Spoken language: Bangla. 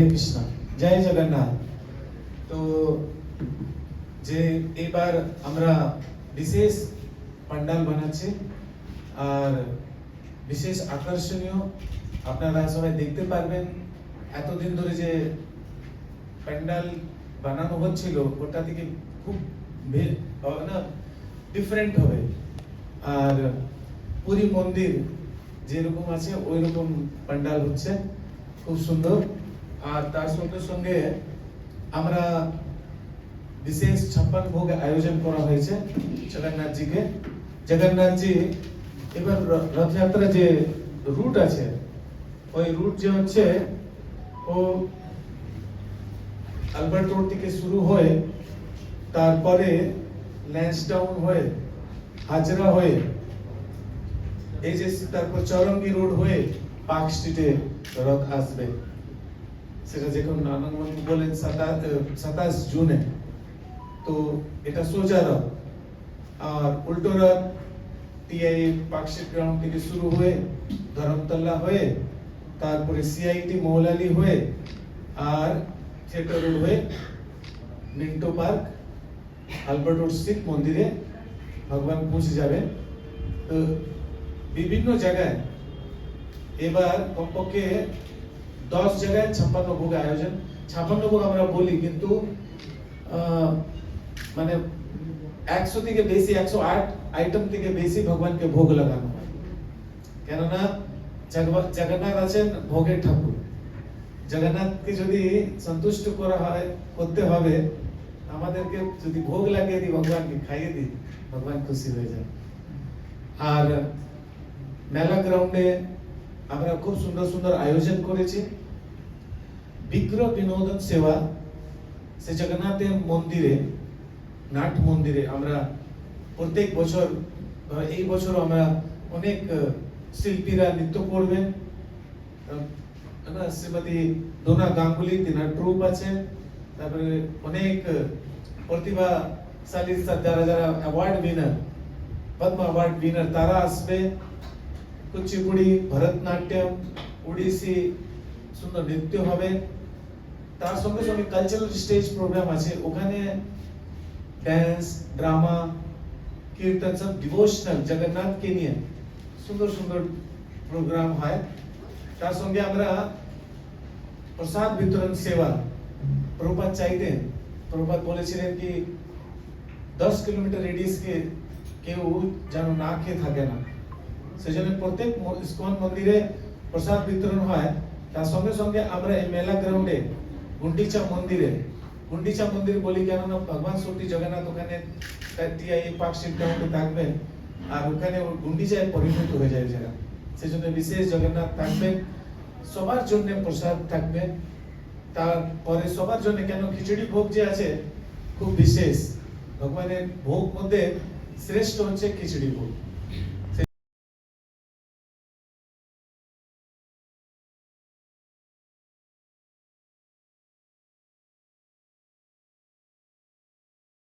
হরে কৃষ্ণ, জয় জগন্নাথ। তো যে এবার আমরা বিশেষ পান্ডাল বানাচ্ছি আর বিশেষ আকর্ষণীয়, আপনারা সবাই দেখতে পারবেন। এতদিন ধরে যে প্যান্ডাল বানানো হচ্ছিল ওটা থেকে খুব না ডিফারেন্ট হবে। আর পুরী মন্দির যেরকম আছে ওই রকম প্যান্ডাল হচ্ছে, খুব সুন্দর। আর তার সঙ্গে সঙ্গে আমরা বিশেষ 56 ভোগ আয়োজন করা হয়েছে জগন্নাথ জিকে। জগন্নাথ জি এবার রথযাত্রা যে রুট আছে ওই রুট যে হচ্ছে ও আলবার্ট রোড থেকে শুরু হয়ে তারপরে ল্যান্সডাউন হয়ে হাজরা হয়ে এই যে তারপর চরঙ্গি রোড হয়ে পার্ক স্ট্রিটে রথ আসবে। সেটা যখন আনন্দ বলেন 27 জুনে, তো এটা সোজা রথ। আর উল্টো রথ টিআই পার্ক স্ট্রিট গ্রাউন্ড থেকে শুরু হয়ে ধরমতলা হয়ে তারপরে সিআইটি মৌলালি হয়ে আর থিয়েটার রোড হয়ে মিন্টো পার্ক আলবার্ট রোড স্থিত মন্দিরে ভগবান পৌঁছে যাবেন। তো বিভিন্ন জায়গায় এবার কমপক্ষে 10 জায়গায় 56 ভোগ আয়োজন। 56 ভোগ আমরা বলি কিন্তু মানে 100 থেকে বেশি 108 আইটেম থেকে বেশি ভগবানকে ভোগ লাগানো হয়। কেননা জগন্নাথ আছেন ভোগের ঠাকুর। জগন্নাথকে যদি সন্তুষ্ট করা হয় করতে হবে, আমাদেরকে যদি ভোগ লাগিয়ে দিই ভগবানকে খাইয়ে দিই, ভগবান খুশি হয়ে যায়। আর মেলা গ্রাউন্ডে আমরা খুব সুন্দর সুন্দর আয়োজন করেছি। বিগ্রহ বিনোদন সেবা সে জগন্নাথের মন্দিরে নাট মন্দিরে আমরা প্রত্যেক বছর, এই বছর আমরা অনেক শিল্পীরা নৃত্য করবেন। শ্রীমতী ডোনা গাঙ্গুলি তিনার ট্রুপ আছে, তারপরে অনেক প্রতিভাশালী যারা যারা অ্যাওয়ার্ড উইনার, পদ্ম অ্যাওয়ার্ড উইনার তারা আসবে। কুচিপুড়ি, ভরতনাট্যম, ওড়িশি সুন্দর নৃত্য হবে। তার সঙ্গে সঙ্গে কালচারাল স্টেজ প্রোগ্রাম আছে, ওখানে ড্যান্স, ড্রামা, কীর্তন সব ডিভোশনাল জগন্নাথকে নিয়ে সুন্দর সুন্দর প্রোগ্রাম হয়। তার সঙ্গে আমরা প্রসাদ বিতরণ সেবা প্রভুপাদ চাইতেন, প্রভুপাদ বলেছিলেন কি 10 কিলোমিটার রেডিয়াসকে কেউ যেন না খেয়ে থাকে না। সেজন্য প্রত্যেক ইসকন মন্দিরে প্রসাদ বিতরণ হয়। তার সঙ্গে সঙ্গে আমরা এই মেলা গ্রাউন্ডে গুন্ডিচা মন্দির বলি কেননা ভগবান সত্যি জগন্নাথ ওখানে টিআই পার্ক স্ট্রিট গ্রাউন্ডে থাকবেন আর ওখানে গুন্ডিচায় পরিণত হয়ে যায় জায়গা। সেজন্য বিশেষ জগন্নাথ থাকবেন, সবার জন্য প্রসাদ থাকবে। তারপরে সবার জন্য কেন খিচুড়ি ভোগ যে আছে খুব বিশেষ, ভগবানের ভোগ মধ্যে শ্রেষ্ঠ হচ্ছে খিচুড়ি ভোগ।